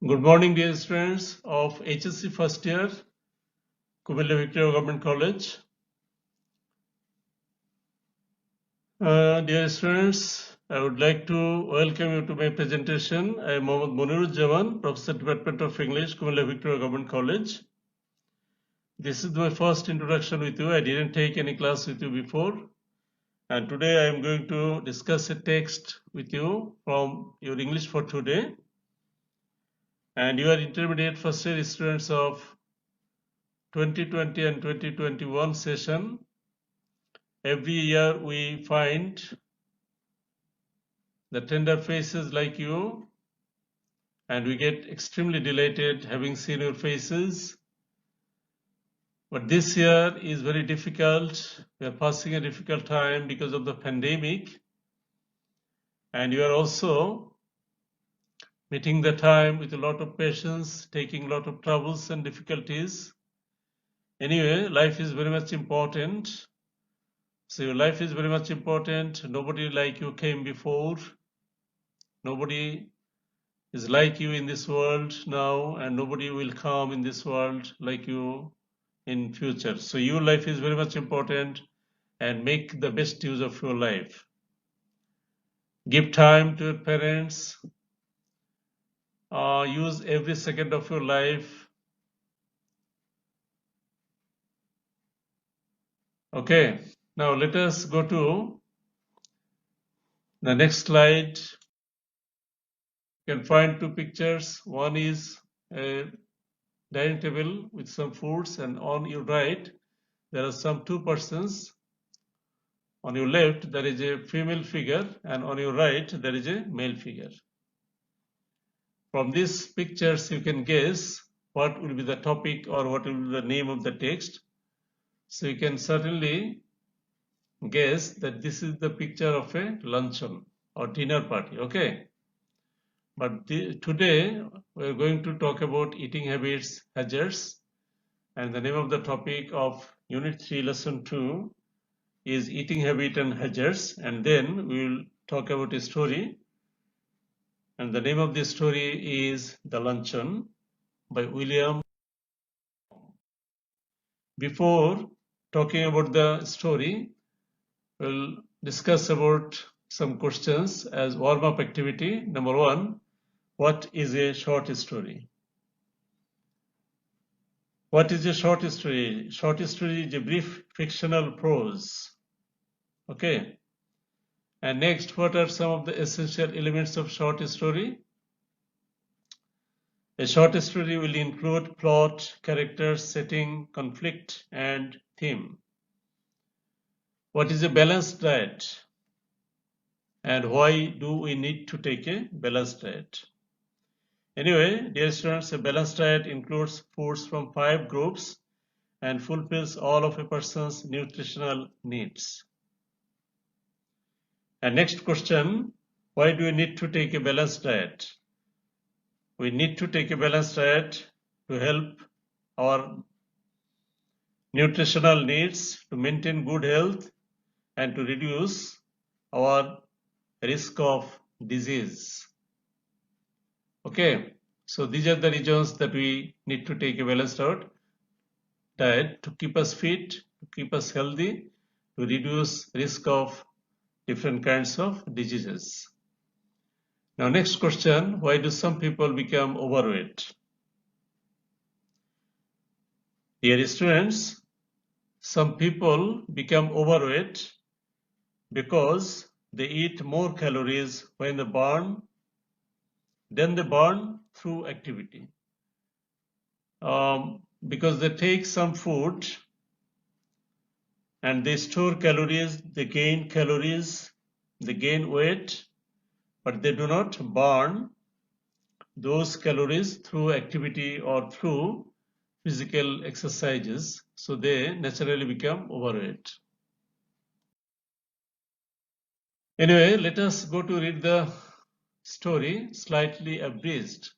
Good morning, dear students of HSC first year, Kumilla Victoria Government College. Dear students, I would like to welcome you to my presentation. I am Mohammad Muniruzzaman, Professor, Department of English, Kumilla Victoria Government College. This is my first introduction with you. I didn't take any class with you before. And today I am going to discuss a text with you from your English for today. And you are intermediate first year students of 2020 and 2021 session. Every year we find the tender faces like you, and we get extremely delighted having seen your faces. But this year is very difficult. We are passing a difficult time because of the pandemic, and you are also meeting the time with a lot of patience, taking a lot of troubles and difficulties. Anyway, life is very much important. So your life is very much important. Nobody like you came before. Nobody is like you in this world now, and nobody will come in this world like you in future. So your life is very much important, and make the best use of your life. Give time to your parents. Use every second of your life. Okay, now let us go to the next slide. You can find two pictures. One is a dining table with some foods, and on your right there are some two persons. On your left there is a female figure, and on your right there is a male figure. From these pictures you can guess what will be the topic or what will be the name of the text. So you can certainly guess that this is the picture of a luncheon or dinner party. Okay, but today we are going to talk about eating habits, hazards, and the name of the topic of Unit 3 Lesson 2 is eating habit and hazards, and then we will talk about a story, and the name of this story is The Luncheon by William. Before talking about the story, we'll discuss about some questions as warm-up activity. Number one, what is a short story? What is a short story? Short story is a brief fictional prose. Okay. And next, what are some of the essential elements of short story? A short story will include plot, characters, setting, conflict, and theme. What is a balanced diet? And why do we need to take a balanced diet? Anyway, dear students, a balanced diet includes foods from 5 groups and fulfills all of a person's nutritional needs. And next question, why do we need to take a balanced diet? We need to take a balanced diet to help our nutritional needs, to maintain good health, and to reduce our risk of disease. Okay, so these are the reasons that we need to take a balanced diet to keep us fit, to keep us healthy, to reduce risk of different kinds of diseases. Now next question, why do some people become overweight? Dear students, some people become overweight because they eat more calories when they burn than they burn through activity. Because they take some food and they store calories, they gain weight, but they do not burn those calories through activity or through physical exercises, so they naturally become overweight. Anyway, let us go to read the story slightly abridged.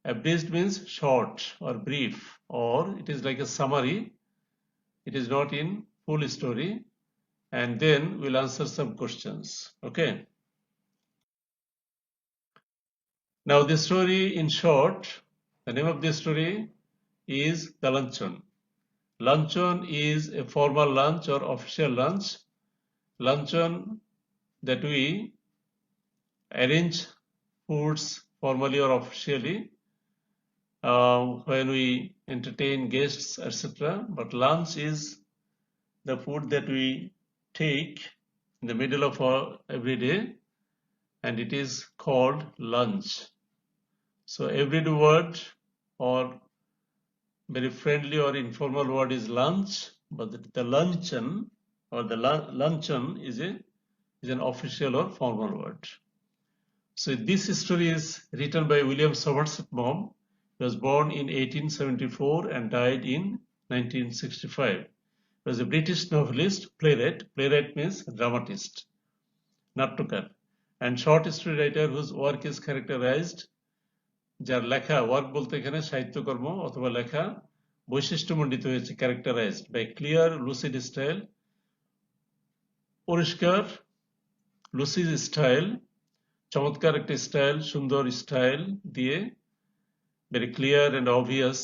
Abridged means short or brief, or it is like a summary. It is not in full story, and then we'll answer some questions. Okay. Now the story in short, the name of the story is the luncheon. Luncheon is a formal lunch or official lunch. Luncheon that we arrange foods formally or officially when we entertain guests, etc. But lunch is the food that we take in the middle of our every day, and it is called lunch. So every word or very friendly or informal word is lunch, but the luncheon or the luncheon is an official or formal word. So this story is written by William Somerset Maugham. He was born in 1874 and died in 1965. He was a British novelist, playwright. Playwright means dramatist, natkar, and short story writer whose work is characterized, যার লেখা work বলতে এখানে সাহিত্যকর্ম অথবা লেখা বৈশিষ্ট্যমণ্ডিত হয়েছে, characterized by clear lucid style, পরিষ্কার lucid style, চমৎকার একটা স্টাইল, সুন্দর স্টাইল দিয়ে, very clear and obvious,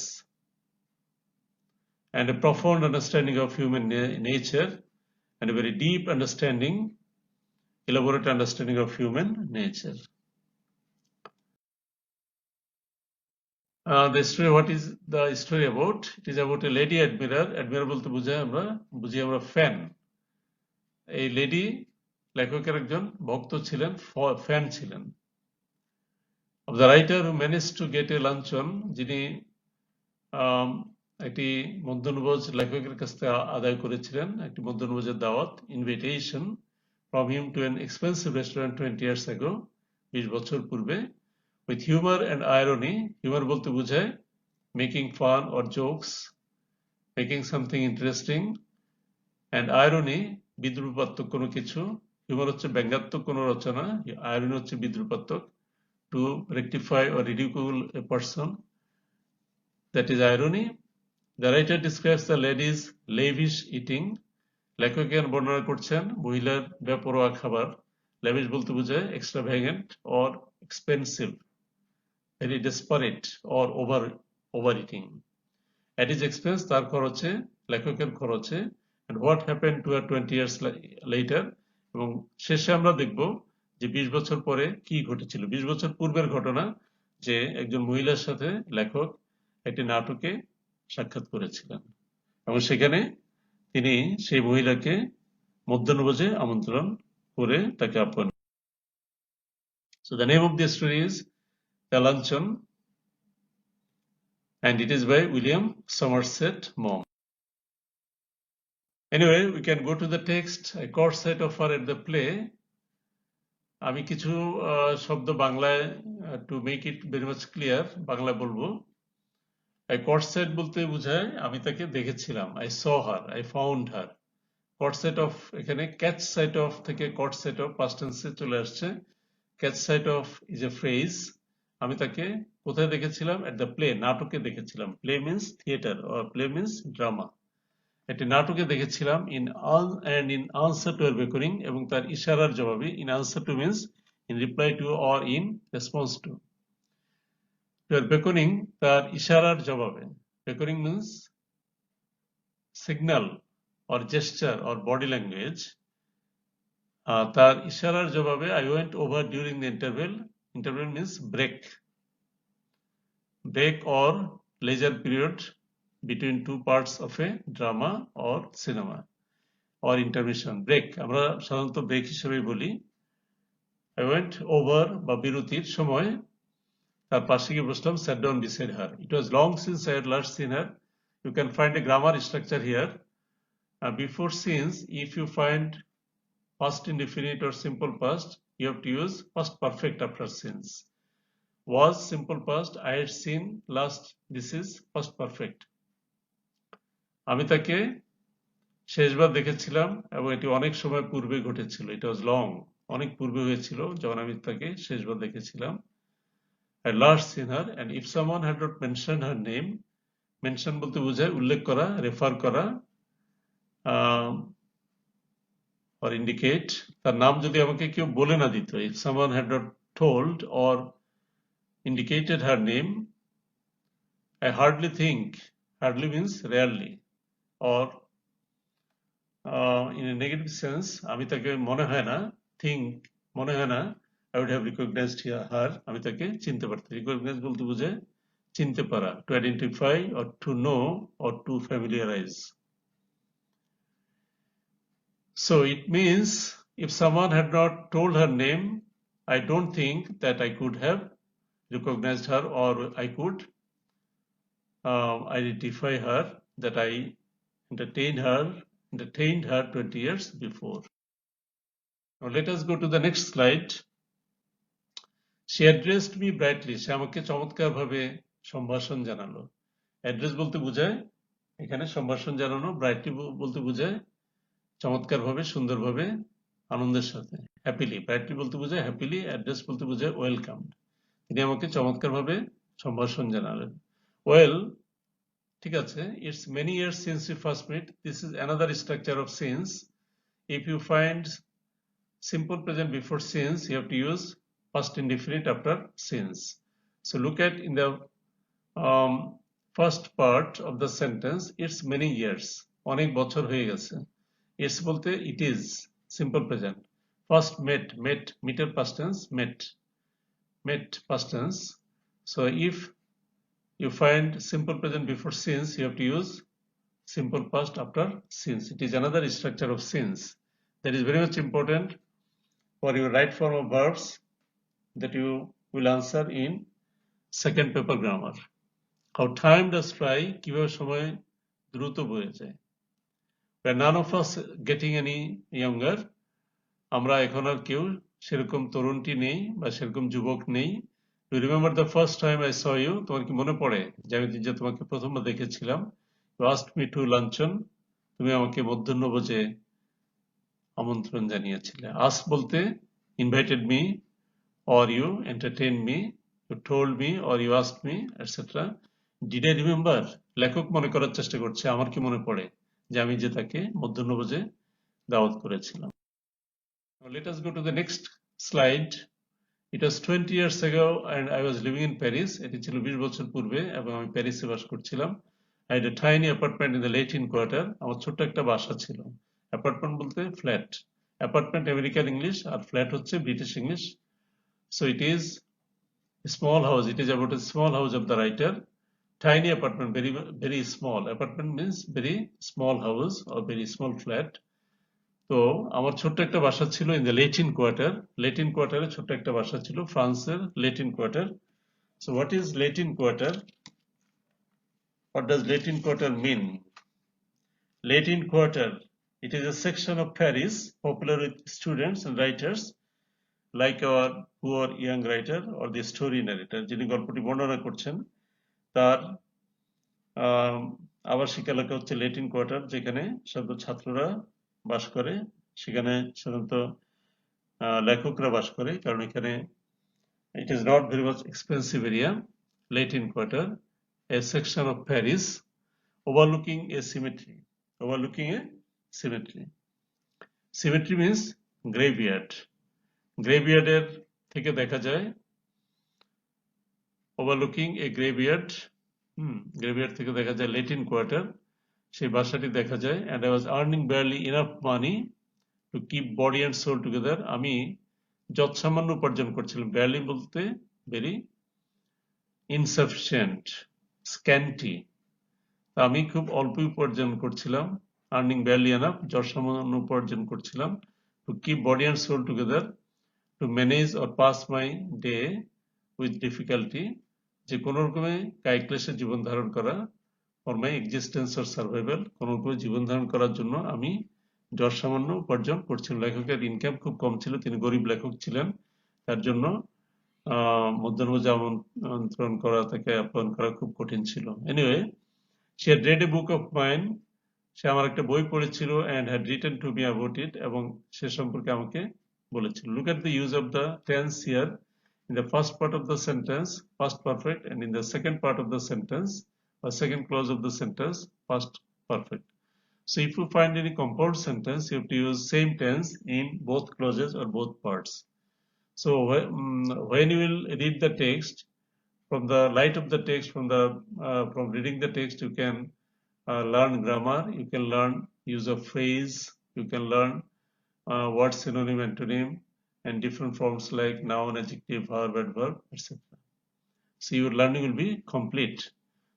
and a profound understanding of human nature, and a very deep understanding, elaborate understanding of human nature. The story, what is the story about? It is about a lady admirer. Admirer বলতে বুঝি আমরা fan. এই lady লেখকের একজন ভক্ত ছিলেন, fan ছিলেন। Of the writer who managed to get a luncheon, যিনি একটি মধ্যাহ্নভোজ লেখকের কাছ থেকে আদায় করেছিলেন, একটি মধ্যাহ্নভোজের দাওয়াত, invitation from him to an expensive restaurant 20 years ago, 20 বছর পূর্বে, with humor and irony. Humor বলতে বোঝায় making fun or jokes, making something interesting, and irony বিদ্রূপাত্মক কোনো কিছু। হিউমার হচ্ছে ব্যঙ্গাত্মক কোনো রচনা, irony হচ্ছে বিদ্রূপাত্মক, to rectify or ridicule a person, that is irony. The writer describes the lady's lavish eating. লেখকের বর্ণনা করছেন মহিলার বেপরোয়া খাবার। lavish বলতে বোঝায় extravagant or expensive, very desperate or overeating. At his expense, তার খরচে, লেখকের খরচে, and what happened to her 20 years later, এবং শেষে আমরা দেখব যে 20 বছর পরে কি ঘটেছিল। 20 বছর পূর্বের ঘটনা, যে একজন মহিলার সাথে লেখক একটি নাটকে সাক্ষাৎ করেছিলেন এবং সেখানে তিনি সেই মহিলাকে মধ্যাহ্নভোজে আমন্ত্রণ করে তাকে আপ্যায়ন। So the name of the story is The Luncheon, and it is by William Somerset Maugham. Anyway, we can go to the text. I caught sight of her at the play. আমি কিছু শব্দ বাংলায়, to make it very much clear, Bangla বলবো। I caught sight বলতে বোঝায় আমি তাকে দেখেছিলাম, I saw her, I found her. Caught sight of, এখানে catch sight of থেকে caught sight of past tense চলে আসছে। Catch sight of is a phrase. আমি তাকে কোথায় দেখেছিলাম? At the play, নাটকে দেখেছিলাম। Play means theater or play means drama. একটি নাটকে দেখেছিলাম in answer to her beckoning, এবং তার ইশারার জবাবে, in answer to means in reply to or in response to her beckoning, তার ইশারার জবাবে। Beckoning means signal or gesture or body language. তার ইশারার জবাবে I went over during the interval. Interval means break or leisure period between two parts of a drama or cinema, or intermission. Break আমরা সাধারণত break হিসেবে বলি। I went over বা বিরতির সময় তার পাশে গিয়ে বসলাম, sat down beside her. It was long since I had last seen her. You can find a grammar structure here. Before since, if you find past indefinite or simple past, you have to use past perfect after since. Was simple past, I had seen last, this is past perfect. আমি তাকে শেষবার দেখেছিলাম এবং এটি অনেক সময় পূর্বে ঘটেছিল। It was long, অনেক পূর্বে হয়েছিল যখন আমি তাকে শেষবার দেখেছিলাম। I last seen her, and if someone had not mentioned her name, mention বলতে বোঝায় উল্লেখ করা, রেফার করা, or indicate, তার নাম যদি আমাকে কেউ বলে না দিত, if someone had not told or indicated her name. I hardly think, hardly means rarely, or in a negative sense, আমি তাকে মনে হয় না, think মনে হয় না, I would have recognized her, আমি তাকে চিনতে পারতাম। Recognize বলতে বোঝে চিনতে পারা, to identify or to know or to familiarize. So it means if someone had not told her name, I don't think that I could have recognized her, or I could identify her, that I entertained her 20 years before. Now let us go to the next slide. She addressed me brightly. সে আমাকে চমৎকারভাবে সম্ভাষণ জানালো। Address বলতে বোঝায় এখানে সম্ভাষণ জানানো, brightly বলতে বোঝায় চমৎকারভাবে, সুন্দরভাবে, আনন্দের সাথে। হ্যাপিলি, ব্রাইটলি বলতে বোঝায় হ্যাপিলি, অ্যাড্রেস বলতে বোঝায় ওয়েলকাম। তিনি আমাকে চমৎকারভাবে সম্ভাষণ জানালেন। ওয়েল, ঠিক আছে, it's many years since we first met. This is another structure of since. If you find simple present before since, you have to use past indefinite after since. So look at in the first part of the sentence, it's many years, অনেক বছর হয়ে গেছে। It's বলতে it is, simple present. First met, meter past tense, met past tense. So if you find simple present before since, you have to use simple past after since. It is another structure of since that is very much important for your right form of verbs that you will answer in second paper grammar. How time does fly, কিভাবে সময় দ্রুত বয়ে যায়। We are none of us getting any younger. আমরা এখন আর কেউ সেরকম তরুণটি নেই বা সেরকম যুবক নেই। You remember the first time I saw you? তোমার কি মনে পড়ে যে আমি যে তোমাকে প্রথমবার দেখেছিলাম? You asked me to luncheon. তুমি আমাকে মধ্যাহ্নভোজে আমন্ত্রণ জানিয়েছিলে। Ask বলতে invited me, or you entertained me, you told me, or you asked me, etc. Did I remember? লেখক মনে করার চেষ্টা করছে আমার কি মনে পড়ে যে আমি যে তাকে মধ্যাহ্নভোজে দাওয়াত করেছিলাম। Let us go to the next slide. It was 20 years ago and I was living in Paris. এটি ছিল 20 বছর পূর্বে এবং আমি প্যারিসে বাস করছিলাম। I had a tiny apartment in the Latin Quarter. আমার ছোট্ট একটা বাসা ছিল। অ্যাপার্টমেন্ট বলতে ফ্ল্যাট। অ্যাপার্টমেন্ট আমেরিকান ইংলিশ আর ফ্ল্যাট হচ্ছে British English. So it is a small house. It is about a small house of the writer. Tiny apartment, very very small. Apartment means very small house or very small flat. তো আমার ছোট্ট একটা বাসা ছিল in the Latin quarter. Latin কোয়ার্টারে ছোট্ট একটা বাসা ছিল, ফ্রান্সের Latin quarter. So what is Latin quarter? What does Latin Quarter mean? Latin Quarter, it is a section of Paris popular with students and writers like our poor young writer or the story narrator, যিনি গল্পটি বর্ণনা করছেন তার আবাসিক এলাকা হচ্ছে Latin quarter, যেখানে সব ছাত্ররা বাস করে, সেখানে সাধারণত লেখকরা বাস করে, কারণ এখানে it is not very much expensive area. Latin Quarter, a section of Paris overlooking a cemetery. Overlooking a cemetery. Cemetery means graveyard. গ্রেভিয়ার্ডের থেকে দেখা যায়, ওভারলুকিং এ গ্রেভিয়ার্ড, গ্রেভিয়ার্ড থেকে দেখা যায় লেটিন কোয়ার্টার, সেই বাসাটি দেখা যায়। and I was earning barely enough money to keep body and soul together. আমি যৎসামান্য উপার্জন করছিলাম। barely বলতে very insufficient, scanty, আমি খুব অল্প উপার্জন করছিলাম। earning barely enough, যৎসামান্য উপার্জন করছিলাম। to keep body and soul together, to manage or pass my day with difficulty, যে কোনো রকমে কায়িক ক্লেশে জীবন ধারণ করা, for my existence or survival, কোনো রকমে জীবন ধারণ করার জন্য আমি যৎসামান্য উপার্জন করছিলাম। লেখকের ইনকাম খুব কম ছিল, তিনি গরিব লেখক ছিলেন, তার জন্য মধ্যাহ্নভোজে আমন্ত্রণ করা, তাকে আপ্যায়ন করা খুব কঠিন ছিল। Anyway, she had read a book of mine, সে আমার একটা বই পড়েছিল, and had written to me about it, এবং সে সম্পর্কে আমাকে বলেছিল। Look at the use of the tense here. In the first part of the sentence, past perfect, and in the second part of the sentence, or second clause of the sentence, past perfect. So if you find any compound sentence, you have to use same tense in both clauses or both parts. So when you will read the text, from the light of the text, from reading the text, you can learn grammar, you can learn use of phrase, you can learn word synonym, antonym, and different forms like noun, adjective, verb, adverb, etc. So your learning will be complete.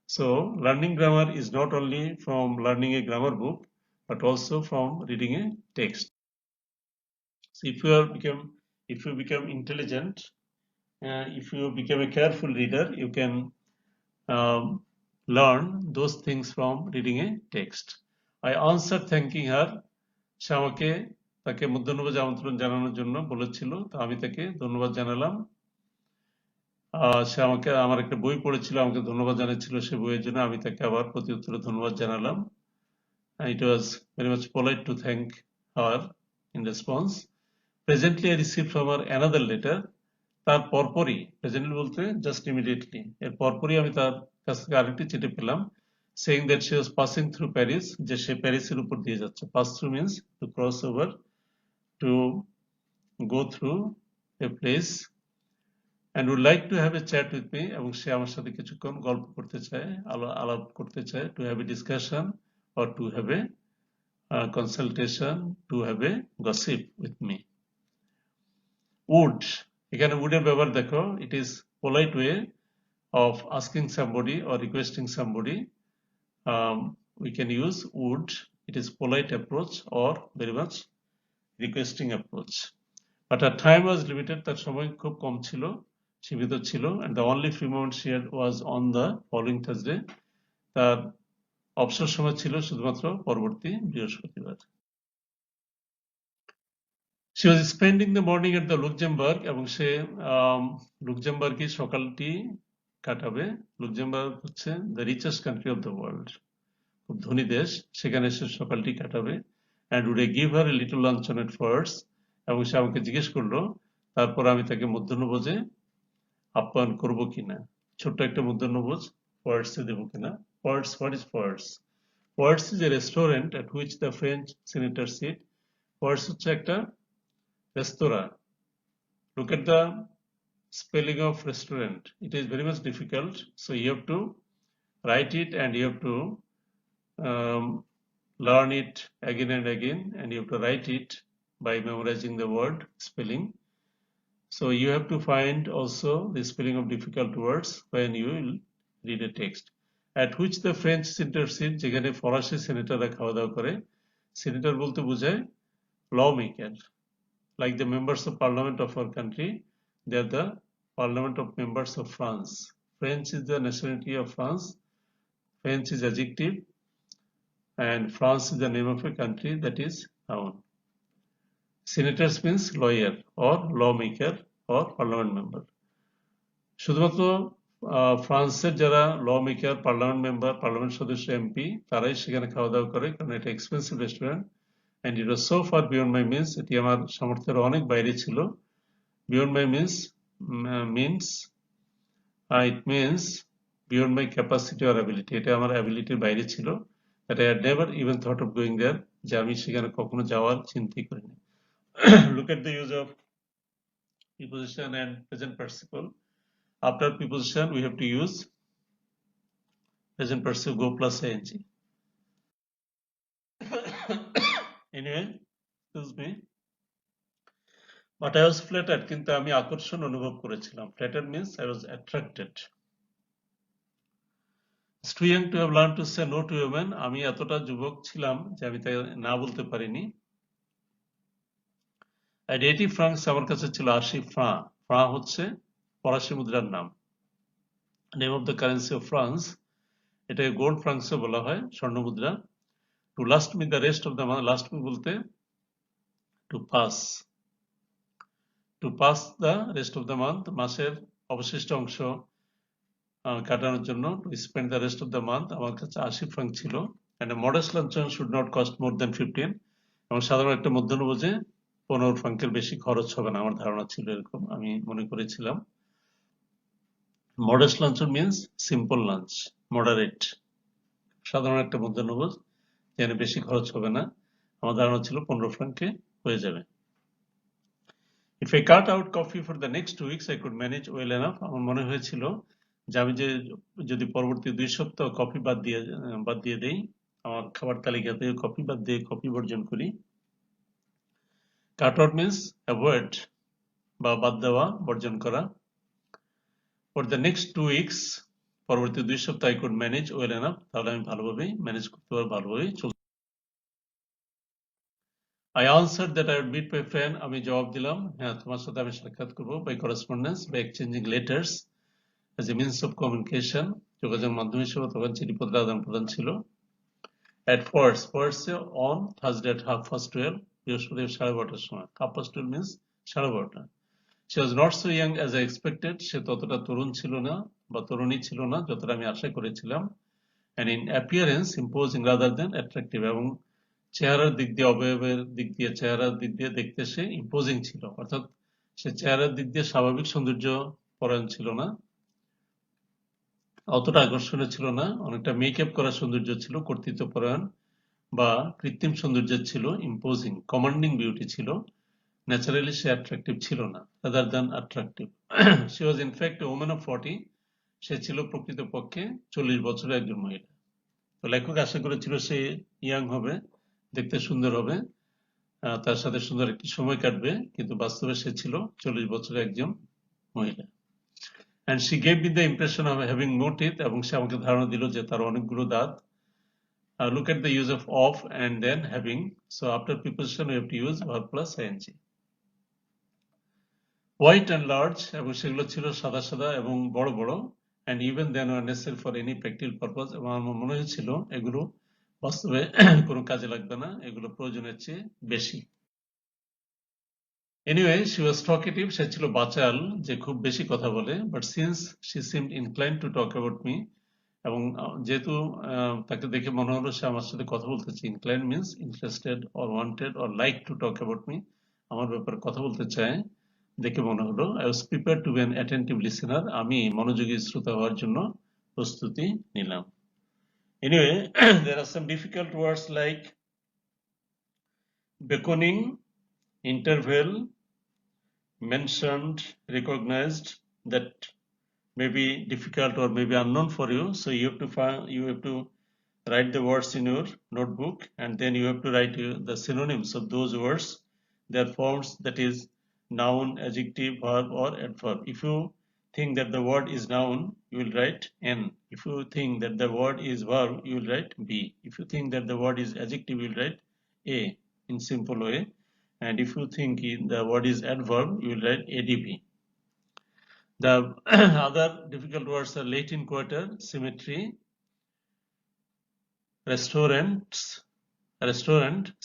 So learning grammar is not only from learning a grammar book, but also from reading a text. So if you become intelligent, if you become a careful reader, you can learn those things from reading a text. I answered thanking her. সে আমাকে তাকে মধ্যাহ্নভোজে আমন্ত্রণ জানানোর জন্য বলেছিল, তো আমি তাকে ধন্যবাদ জানালাম। সে আমাকে আমার একটা বই পড়েছিল, আমাকে ধন্যবাদ জানাচ্ছিল সে বইয়ের জন্য, আমি তাকে আবার প্রত্যুত্তরে ধন্যবাদ জানালাম। It was very much polite to thank her in response. Presently I received from her another letter. তার পরপরই, প্রেজেন্টলি বলতে জাস্ট ইমিডিয়েটলি, এর পরপরই আমি তার কাছ থেকে আরেকটি চিঠি পেলাম, saying that she was passing through Paris, যে সে প্যারিসের উপর দিয়ে যাচ্ছে। Pass through means to cross over, to go through a place, and would like to have a chat with me, এবং সে আমার সাথে কিছুক্ষণ গল্প করতে চায়, আলাপ করতে চায়, to have a discussion or to have a consultation, to have a gossip with me. Would, এখানে would এর ব্যবহার দেখো, it is polite way of asking somebody or requesting somebody. We can use would. It is polite approach or very much requesting approach. But her time was limited, তার সময় খুব কম ছিল, সীমিত ছিল, and the only free moment she had was on the following Thursday. তার অবসর সময় ছিল শুধুমাত্র পরবর্তী বৃহস্পতিবার। She was spending the morning at the Luxembourg, এবং সে লুক্সেমবার্গে সকালটি কাটাবে। লুক্সেমবার্গ হচ্ছে the richest country of the world, খুব ধনী দেশ, সেখানে সে সকালটি কাটাবে। And would I give her a little luncheon at first, এবং সে আমাকে জিজ্ঞেস করলো তারপর আমি তাকে মধ্যাহ্নভোজে আপ্যায়ন করব কিনা, ছোট্ট একটা মধ্যাহ্নভোজ ফার্স্টে দেব কিনা। First, what is first? First is a restaurant at which the French senators sit. First হচ্ছে একটা রেস্তোরাঁ। Look at the spelling of restaurant. It is very much difficult, so you have to write it and you have to learn it again and again, and you have to write it by memorizing the word spelling. So you have to find also the spelling of difficult words when you will read a text. At which the French senators sit, যেখানে ফরাসি সেনেটাররা খাওয়া দাওয়া করে। সেনেটার বলতে বোঝায় lawmaker, like the members of parliament of our country, they are the parliament of members of France. French is the nationality of France. French is adjective, and France is the name of a country, that is noun. Senators means lawyer or lawmaker or parliament member. শুধুমাত্র ফ্রান্সের যারা lawmaker, parliament member, parliament সদস্য, MP, তারাই সেখানে খাওয়া দাওয়া করে, কারণ এটা expensive restaurant. And it was so far beyond my means, এটি আমার সামর্থ্যের অনেক বাইরে ছিল। Beyond my means it means beyond my capacity or ability, এটা আমার অ্যাবিলিটির বাইরে ছিল, that I had never even thought of going there, যে আমি সেখানে কখনো যাওয়ার চিন্তাই করিনি। Look at the use of preposition and present participle. After preposition we have to use present participle go plus ing. Anyway, excuse me. But I was flattered, কিন্তু আমি আকর্ষণ অনুভব করেছিলাম। Flattered means I was attracted. It's too young to have learned to say no to women. আমি এতটা যুবক ছিলাম যে আমি তাই না বলতে পারিনি। At 80 francs আমার কাছে ছিল 80 ফ্রাঁ। ফ্রাঁ হচ্ছে ফরাসি মুদ্রার নাম, name of the currency of France. এটাকে গোল্ড ফ্রান্সও বলা হয়, স্বর্ণ মুদ্রা। To last me the rest of the month, last me বলতে to pass the rest of the month, মাসের অবশিষ্ট অংশ কাটানোর জন্য। To spend the rest of the month, আমার কাছে 80 ফ্রাঙ্ক ছিল। And a modest luncheon should not cost more than 15, এবং সাধারণ একটা মধ্যাহ্নভোজে 15 ফ্রাঙ্কের বেশি খরচ হবে না, আমার ধারণা ছিল এরকম, আমি মনে করেছিলাম। Modest luncheon means simple lunch, moderate, সাধারণ একটা মধ্যাহ্নভোজ, যেখানে বেশি খরচ হবে না, আমার ধারণা ছিল 15 ফ্রাঙ্কে হয়ে যাবে। If I cut out coffee for the next 2 weeks, I could manage well enough. আমার মনে হয়েছিল যে আমি যে যদি পরবর্তী 2 সপ্তাহ কফি বাদ দিয়ে দেই, আমার খাবার তালিকা থেকে কফি বাদ দিয়ে কফি বর্জন করি। কাট আউট মিন্স অ্যাভয়েড বা বাদ দেওয়া, বর্জন করা। ফর দ্য নেক্সট 2 weeks, পরবর্তী 2 সপ্তাহ I could manage well enough, তাহলে আমি ভালোভাবেই ম্যানেজ করতে পারবো, ভালোভাবেই চলতে। I answered that I would meet my friend, আমি জবাব দিলাম, হ্যাঁ তোমার সাথে আমি সাক্ষাৎ করবো, by correspondence, by exchanging letters as a means of communication, যোগাযোগের মাধ্যম হিসেবে তখন চিঠিপত্র আদান প্রদান ছিল। At first on Thursday at 12:30, বৃহস্পতিবার 12:30টার সময়। 12:30 means 12:30। She was not so young as I expected, সে ততটা তরুণ ছিল না বা তরুণী ছিল না যতটা আমি আশা করেছিলাম। And in appearance imposing rather than attractive, এবং চেহারার দিক দিয়ে, অবয়বের দিক দিয়ে, চেহারার দিক দিয়ে দেখতে সে ইম্পোজিং ছিল, অর্থাৎ সে চেহারার দিক দিয়ে স্বাভাবিক সৌন্দর্য পরায়ণ ছিল না, অতটা আকর্ষণীয় ছিল না, অনেকটা মেকআপ করা সৌন্দর্য ছিল, কর্তৃত্বপরায়ণ বা কৃত্রিম সৌন্দর্য ছিল, ইম্পোজিং, কমান্ডিং বিউটি ছিল। ন্যাচারালি সে অ্যাট্রাকটিভ ছিল না, rather than attractive. She was in fact a woman of 40, সে ছিল প্রকৃতপক্ষে 40 বছরের একজন মহিলা। তো লেখক আশা করেছিল সে ইয়াং হবে, দেখতে সুন্দর হবে, তার সাথে সুন্দর একটি সময় কাটবে, কিন্তু বাস্তবে সে ছিল 40 বছরের একজন মহিলা। And she gave me the impression of having no teeth, এবং সে আমাকে ধারণা দিল যে তার অনেকগুলো দাঁত। Look at the use of and then having. So after preposition we have to use verb plus ing. White and large, এবং সেগুলো ছিল সাদা সাদা এবং বড় বড়, and even then were necessary for any practical purpose, এবং আমার মনে হয়েছিল এগুলো বাস্তবে কোনো কাজে লাগবে না, এগুলো প্রয়োজনের চেয়ে বেশি। Anyway, she was talkative, সে ছিল বাচাল, যে খুব বেশি কথা বলে, but since she seemed inclined to talk about me, এবং যেহেতু তাকে দেখে মনে হলো সে আমার সাথে কথা বলতেছে, inclined means interested or wanted or like to talk about me, আমার ব্যাপারে কথা বলতে চায়, দেখে মনে হলো I was prepared to be an attentive listener, আমি মনোযোগী শ্রোতা হওয়ার জন্য প্রস্তুতি নিলাম। Anyway, there are some difficult words like beckoning, interval, mentioned, recognized, that may be difficult or may be unknown for you. So you have to write the words in your notebook, and then you have to write the synonyms of those words, their forms, that is noun, adjective, verb or adverb. If you think that the word is noun, you will write N. If you think that the word is verb, you will write B. If you think that the word is adjective, you will write A in simple way. And if you think the word is adverb, you will write ADV. The other difficult words are Latin quarter, symmetry, restaurant,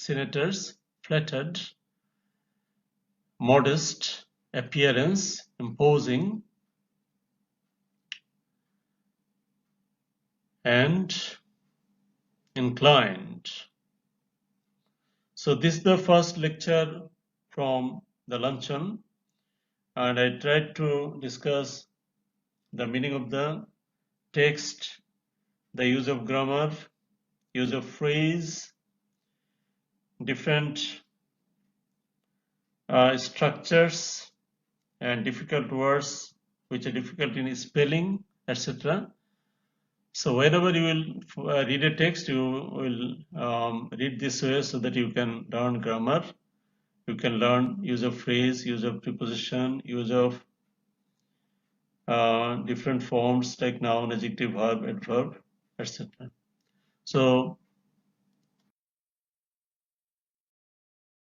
senators, flattered, modest, appearance, imposing, and inclined. So this is the first lecture from the luncheon, and I tried to discuss the meaning of the text, the use of grammar, use of phrase, different structures and difficult words which are difficult in spelling, etc. So whenever you will read a text, you will read this way so that you can learn grammar, you can learn use of phrase, use of preposition, use of different forms like noun, adjective, verb, adverb, etc. So